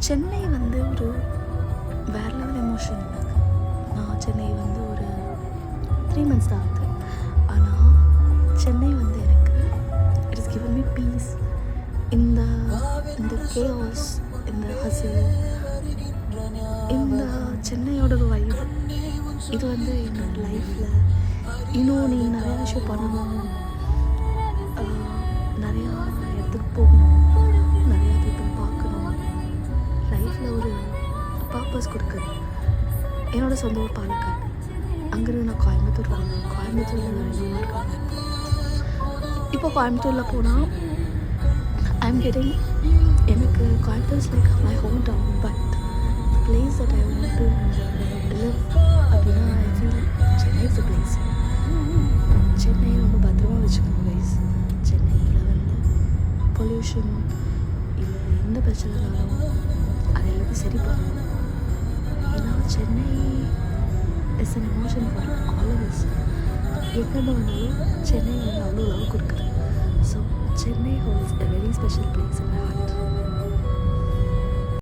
சென்னை வந்து ஒரு வேறு லெவல் எமோஷன். நான் சென்னை வந்து ஒரு 3 months தான் ஆகுது. ஆனால் சென்னை வந்து எனக்கு it is given me peace. இந்த கேஆஸ், இந்த ஹசில், இந்த சென்னையோட வைப், இது வந்து என்னோட லைஃப்பில் இன்னும் நீ நிறையா விஷயம் பண்ணணும், நிறையா இடத்துக்கு போகணும், நிறையா பீப்புள் பார்க்கணும், லைஃப்பில் ஒரு பர்பஸ் கொடுக்குது. என்னோடய சொந்த ஊர் பாலக்காடு. அங்கேருந்து நான் கோயம்புத்தூர் வந்தேன். கோயம்புத்தூரில் நல்லா இருக்காங்க. இப்போ கோயம்புத்தூரில் போனால் ஐம் கெட்டிங், எனக்கு Coimbatore is like my home town. But place that I want to live அப்படின்னா I feel Chennai is the place. Chennai ரொம்ப பத்திரமா வச்சுக்கணும் கைஸ். சென்னையில் வந்து பொல்யூஷன் இல்லை எந்த பிரச்சனை இருந்தாலும் அதை எல்லாத்தையும் சரி பண்ணணும். ஏன்னா Chennai is an emotion for all of us. எங்கேருந்து வந்தாலும் சென்னை வந்து அவ்வளோ லவ் கொடுக்குது. So Chennai holds a very special place in my heart.